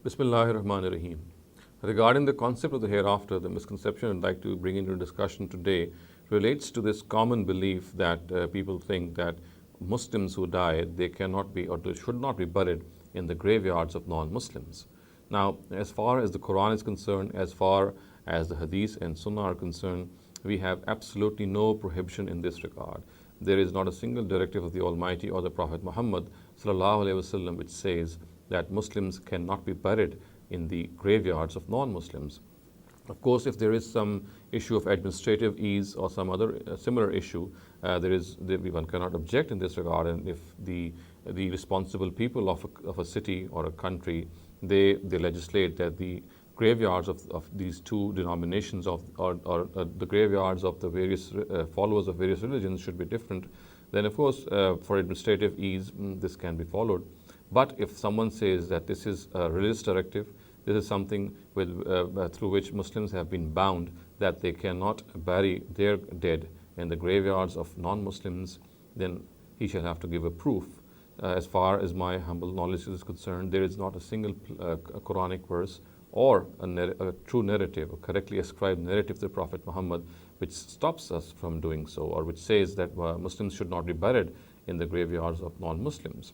Bismillahirrahmanirrahim. Regarding the concept of the hereafter, the misconception I'd like to bring into discussion today relates to this common belief that people think that Muslims who die, they cannot be or they should not be buried in the graveyards of non-Muslims. Now, as far as the Quran is concerned, as far as the Hadith and Sunnah are concerned, we have absolutely no prohibition in this regard. There is not a single directive of the Almighty or the Prophet Muhammad sallallahu alaihi wasallam which says that Muslims cannot be buried in the graveyards of non-Muslims. Of course, if there is some issue of administrative ease or some other similar issue, one cannot object in this regard. And if the responsible people of a city or a country, they legislate that the graveyards of these two denominations or the graveyards of the various followers of various religions should be different, then of course for administrative ease this can be followed. But if someone says that this is a religious directive, this is something through which Muslims have been bound, that they cannot bury their dead in the graveyards of non-Muslims, then he shall have to give a proof. As far as my humble knowledge is concerned, there is not a single Quranic verse or a true narrative, a correctly ascribed narrative to the Prophet Muhammad, which stops us from doing so, or which says that Muslims should not be buried in the graveyards of non-Muslims.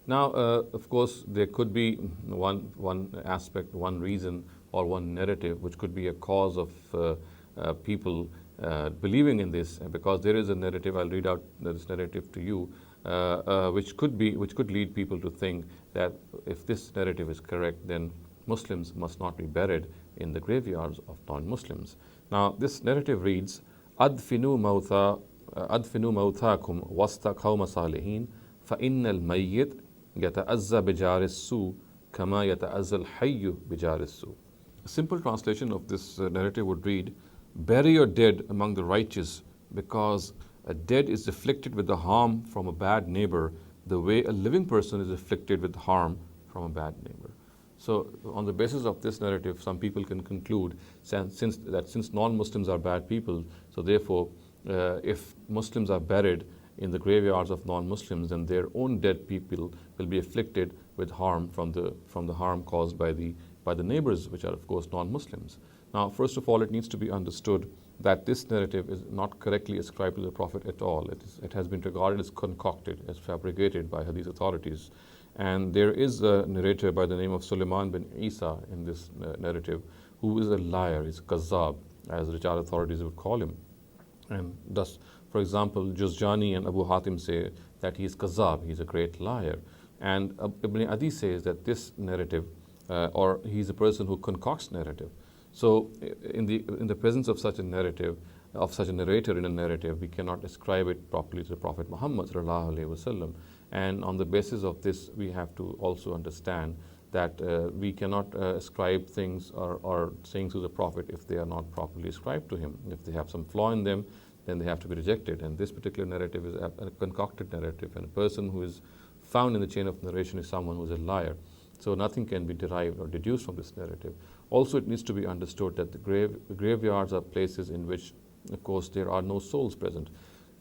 Now, of course, there could be one aspect, one reason, or one narrative which could be a cause of people believing in this, because there is a narrative. I'll read out this narrative to you, which could lead people to think that if this narrative is correct, then Muslims must not be buried in the graveyards of non-Muslims. Now, this narrative reads: "Adfinu mawthakum wasta qawma salihin, fa innal mayyit yata'azza bijar su kama yata'azza al-hayyu bijar su." A simple translation of this narrative would read: "Bury your dead among the righteous, because a dead is afflicted with the harm from a bad neighbor, the way a living person is afflicted with harm from a bad neighbor." So, on the basis of this narrative, some people can conclude since non-Muslims are bad people, so therefore, if Muslims are buried in the graveyards of non-Muslims, then their own dead people will be afflicted with harm from the harm caused by the neighbors, which are of course non-Muslims. Now, first of all, it needs to be understood that this narrative is not correctly ascribed to the Prophet at all. It has been regarded as concocted, as fabricated by Hadith authorities. And there is a narrator by the name of Sulaiman bin Isa in this narrative, who is a liar, he's a kazzab, as Rijal authorities would call him. And thus, for example, Juzjani and Abu Hatim say that he is kazzab, he's a great liar. And Ibn Adi says that this narrative, or he's a person who concocts narrative. So in the presence of such a narrative, of such a narrator in a narrative, we cannot ascribe it properly to the Prophet Muhammad sallallahu alaihi wasallam. And on the basis of this, we have to also understand that we cannot ascribe things or sayings to the Prophet if they are not properly ascribed to him. If they have some flaw in them, then they have to be rejected. And this particular narrative is a concocted narrative, and a person who is found in the chain of narration is someone who is a liar. So nothing can be derived or deduced from this narrative. Also, it needs to be understood that the graveyards are places in which, of course, there are no souls present.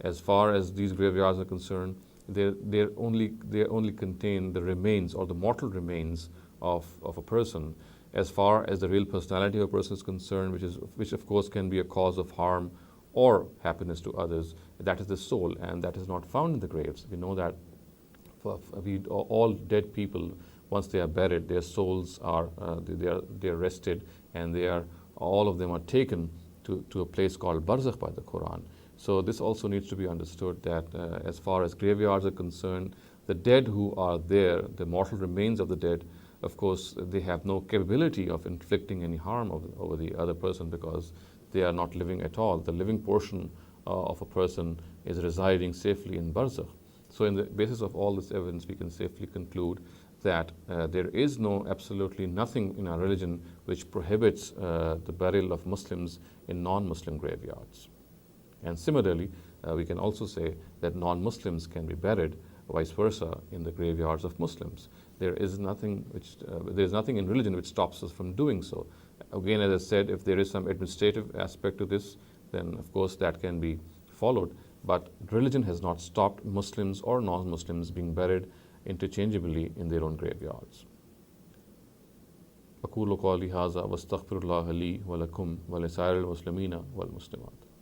As far as these graveyards are concerned, they only contain the remains or the mortal remains of a person. As far as the real personality of a person is concerned, which of course can be a cause of harm or happiness to others, that is the soul, and that is not found in the graves. We know that all dead people, once they are buried, their souls are rested, and all of them are taken to a place called Barzakh by the Quran. So this also needs to be understood, that as far as graveyards are concerned, the dead who are there, the mortal remains of the dead, of course, they have no capability of inflicting any harm over the other person, because they are not living at all. The living portion of a person is residing safely in Barzakh. So in the basis of all this evidence, we can safely conclude that there is absolutely nothing in our religion which prohibits the burial of Muslims in non-Muslim graveyards. And similarly, we can also say that non-Muslims can be buried, vice versa, in the graveyards of Muslims. There is nothing in religion which stops us from doing so. Again, as I said, if there is some administrative aspect to this, then of course that can be followed. But religion has not stopped Muslims or non-Muslims being buried interchangeably in their own graveyards. अकूलु क़ौली हाज़ा वस्तग़फ़िरुल्लाह ली व लकुम व लिसाइरिल मुस्लिमीना वल मुस्लिमात।